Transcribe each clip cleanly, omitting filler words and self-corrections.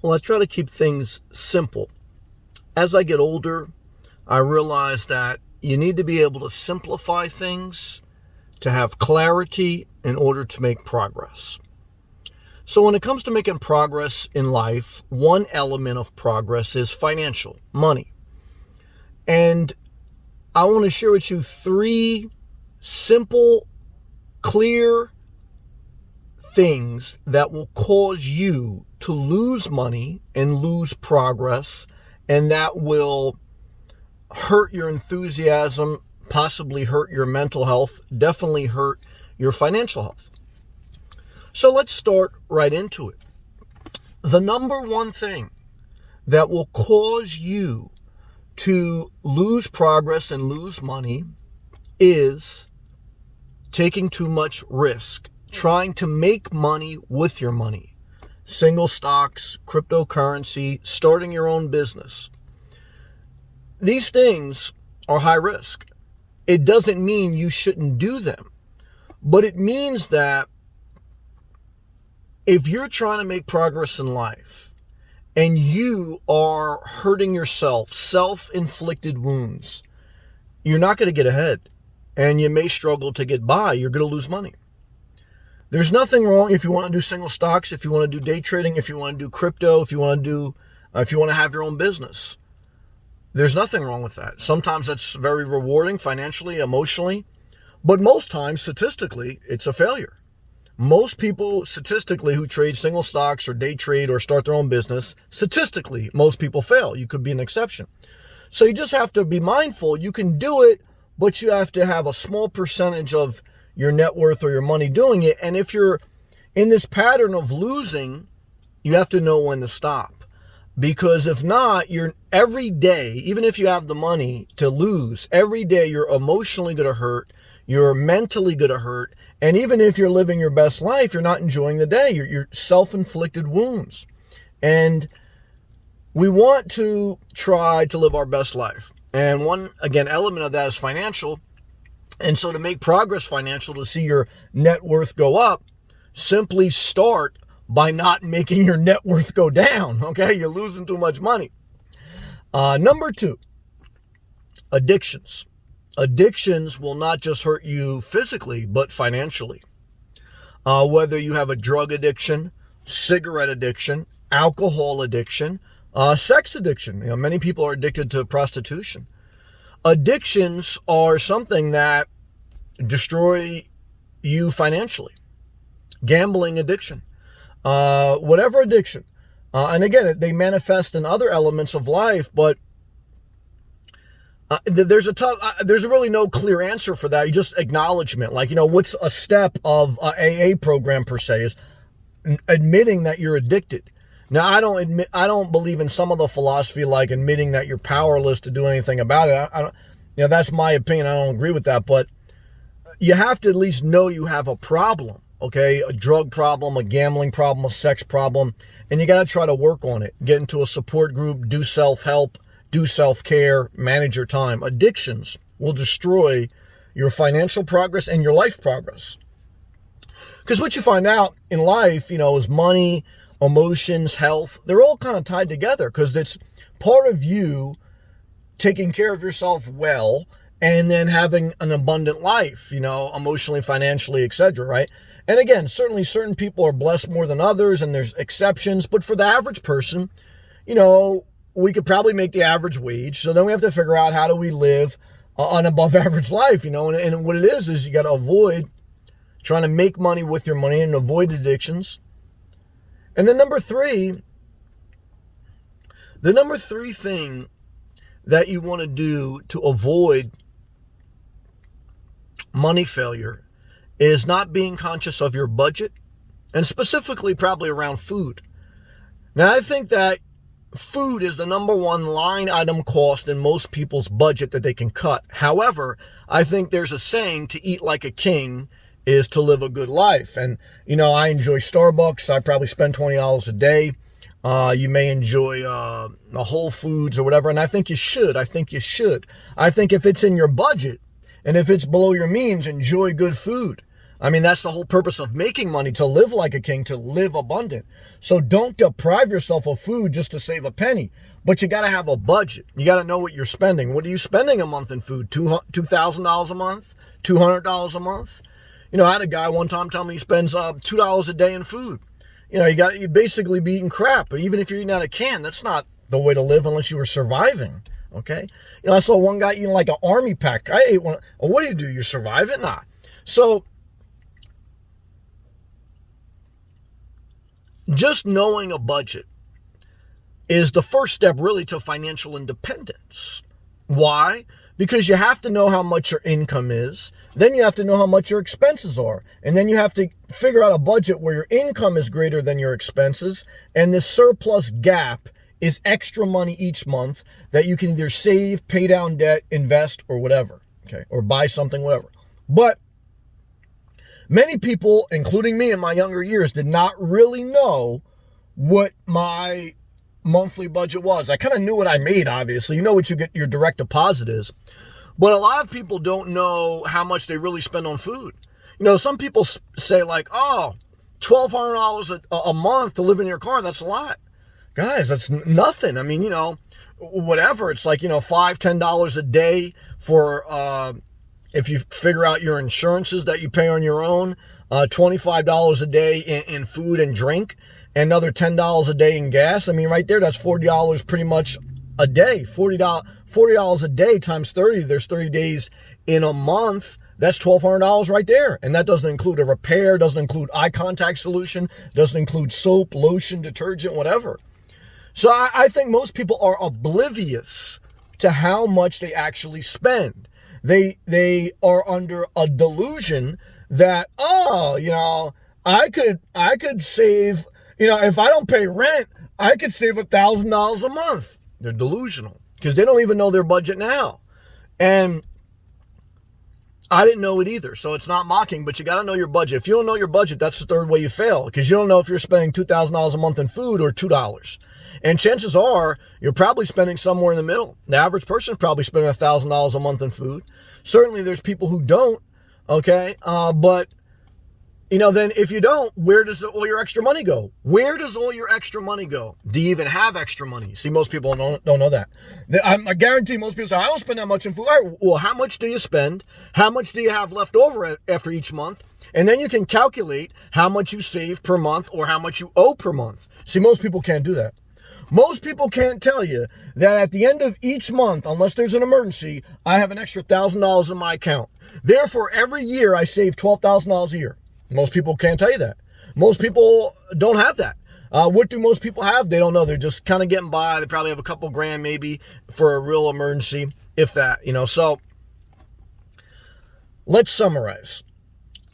Well, I try to keep things simple. As I get older, I realize that you need to be able to simplify things to have clarity in order to make progress. So when it comes to making progress in life, one element of progress is financial, money. And I want to share with you 3 simple, clear things that will cause you to lose money and lose progress, and that will hurt your enthusiasm, possibly hurt your mental health, definitely hurt your financial health. So let's start right into it. The number one thing that will cause you to lose progress and lose money is taking too much risk, trying to make money with your money. Single stocks, cryptocurrency, starting your own business. These things are high risk. It doesn't mean you shouldn't do them, but it means that if you're trying to make progress in life and you are hurting yourself, self-inflicted wounds, you're not going to get ahead and you may struggle to get by. You're going to lose money. There's nothing wrong if you want to do single stocks, if you want to do day trading, if you want to do crypto, if you want to have your own business. There's nothing wrong with that. Sometimes that's very rewarding financially, emotionally, but most times statistically, it's a failure. Most people statistically who trade single stocks or day trade or start their own business, statistically, most people fail. You could be an exception. So you just have to be mindful. You can do it, but you have to have a small percentage of your net worth or your money doing it. And if you're in this pattern of losing, you have to know when to stop. Because if not, you're every day, even if you have the money to lose, every day you're emotionally going to hurt, you're mentally going to hurt, and even if you're living your best life, you're not enjoying the day. You're self-inflicted wounds. And we want to try to live our best life. And one, again, element of that is financial. And so to make progress financial, to see your net worth go up, simply start by not making your net worth go down, okay? You're losing too much money. Number 2, addictions. Addictions will not just hurt you physically, but financially. Whether you have a drug addiction, cigarette addiction, alcohol addiction, sex addiction. Many people are addicted to prostitution. Addictions are something that destroy you financially. Gambling addiction. Whatever addiction. And again, they manifest in other elements of life, but there's really no clear answer for that. You just acknowledgement. What's a step of a AA program per se is admitting that you're addicted. Now, I don't believe in some of the philosophy like admitting that you're powerless to do anything about it. That's my opinion. I don't agree with that, but you have to at least know you have a problem. Okay, a drug problem, a gambling problem, a sex problem, and you got to try to work on it. Get into a support group, do self-help, do self-care, manage your time. Addictions will destroy your financial progress and your life progress. Because what you find out in life, is money, emotions, health, they're all kind of tied together because it's part of you taking care of yourself well and then having an abundant life, emotionally, financially, etc., right? And again, certainly certain people are blessed more than others and there's exceptions, but for the average person, we could probably make the average wage. So then we have to figure out how do we live an above average life, and what it is you got to avoid trying to make money with your money and avoid addictions. And then number 3 thing that you want to do to avoid money failure is not being conscious of your budget, and specifically probably around food. Now, I think that food is the number one line item cost in most people's budget that they can cut. However, I think there's a saying, to eat like a king is to live a good life. And, I enjoy Starbucks. I probably spend $20 a day. You may enjoy a Whole Foods or whatever, and I think you should. I think if it's in your budget and if it's below your means, enjoy good food. I mean, that's the whole purpose of making money, to live like a king, to live abundant. So don't deprive yourself of food just to save a penny. But you got to have a budget. You got to know what you're spending. What are you spending a month in food? $2,000 a month? $200 a month? You know, I had a guy one time tell me he spends $2 a day in food. You know, you basically be eating crap. But even if you're eating out of a can, that's not the way to live unless you were surviving. Okay? You know, I saw one guy eating like an army pack. I ate one. Oh, what do? You're surviving? Nah. So, just knowing a budget is the first step really to financial independence. Why? Because you have to know how much your income is. Then you have to know how much your expenses are. And then you have to figure out a budget where your income is greater than your expenses. And the surplus gap is extra money each month that you can either save, pay down debt, invest, or whatever. Okay, or buy something, whatever. But many people, including me in my younger years, did not really know what my monthly budget was. I kind of knew what I made, obviously. You know what you get your direct deposit is. But a lot of people don't know how much they really spend on food. You know, some people say like, oh, $1,200 a month to live in your car, that's a lot. Guys, that's nothing. I mean, you know, whatever. It's like, you know, $5, $10 a day for if you figure out your insurances that you pay on your own, $25 a day in food and drink, and another $10 a day in gas. I mean, right there, that's $40 pretty much a day. $40 a day times 30. There's 30 days in a month. That's $1,200 right there. And that doesn't include a repair, doesn't include eye contact solution, doesn't include soap, lotion, detergent, whatever. So I think most people are oblivious to how much they actually spend. They are under a delusion that, oh, you know, I could save, you know, if I don't pay rent, I could save $1,000 a month. They're delusional because they don't even know their budget now. And I didn't know it either. So it's not mocking, but you got to know your budget. If you don't know your budget, that's the third way you fail, because you don't know if you're spending $2,000 a month in food or $2. And chances are you're probably spending somewhere in the middle. The average person is probably spending $1,000 a month in food. Certainly there's people who don't, okay? But, you know, then if you don't, where does all your extra money go? Where does all your extra money go? Do you even have extra money? See, most people don't know that. I guarantee most people say, I don't spend that much in food. All right, well, how much do you spend? How much do you have left over after each month? And then you can calculate how much you save per month or how much you owe per month. See, most people can't do that. Most people can't tell you that at the end of each month, unless there's an emergency, I have an extra $1,000 in my account. Therefore, every year I save $12,000 a year. Most people can't tell you that. Most people don't have that. What do most people have? They don't know. They're just kind of getting by. They probably have a couple grand maybe for a real emergency, if that, you know. So let's summarize.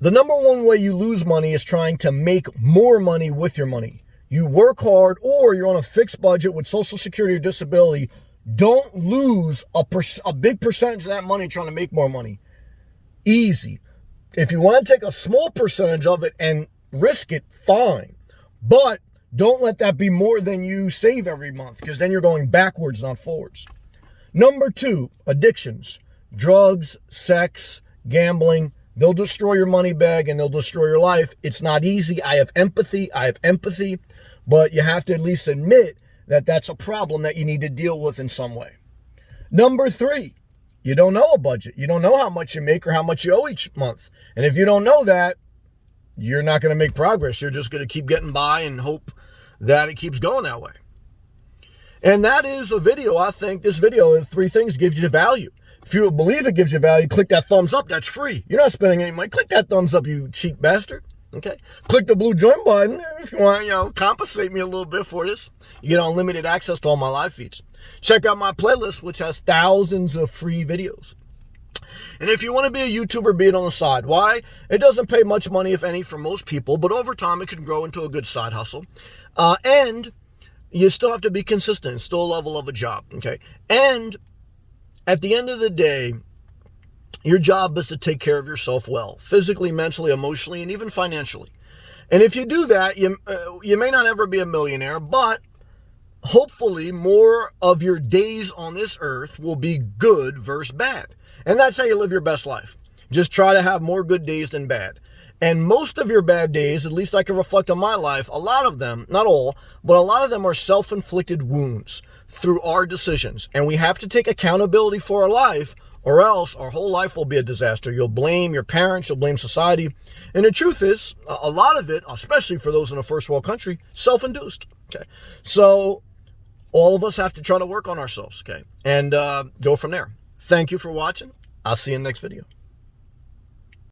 The number one way you lose money is trying to make more money with your money. You work hard or you're on a fixed budget with Social Security or disability. Don't lose a big percentage of that money trying to make more money. Easy. If you want to take a small percentage of it and risk it, fine. But don't let that be more than you save every month, because then you're going backwards, not forwards. Number 2, addictions. Drugs, sex, gambling. They'll destroy your money bag and they'll destroy your life. It's not easy. I have empathy. But you have to at least admit that that's a problem that you need to deal with in some way. Number 3, you don't know a budget. You don't know how much you make or how much you owe each month. And if you don't know that, you're not going to make progress. You're just going to keep getting by and hope that it keeps going that way. And that is a video. I think this video of 3 things gives you value. If you believe it gives you value, click that thumbs up. That's free. You're not spending any money. Click that thumbs up, you cheap bastard. Okay? Click the blue join button if you want, compensate me a little bit for this. You get unlimited access to all my live feeds. Check out my playlist, which has thousands of free videos. And if you want to be a YouTuber, be it on the side. Why? It doesn't pay much money, if any, for most people, but over time it can grow into a good side hustle. And you still have to be consistent. It's still a level of a job. Okay? And at the end of the day, your job is to take care of yourself well, physically, mentally, emotionally, and even financially. And if you do that, you may not ever be a millionaire, but hopefully more of your days on this earth will be good versus bad. And that's how you live your best life. Just try to have more good days than bad. And most of your bad days, at least I can reflect on my life, a lot of them, not all, but a lot of them are self-inflicted wounds through our decisions. And we have to take accountability for our life, or else our whole life will be a disaster. You'll blame your parents, you'll blame society. And the truth is, a lot of it, especially for those in a first world country, self-induced. Okay. So all of us have to try to work on ourselves, okay, and go from there. Thank you for watching. I'll see you in the next video.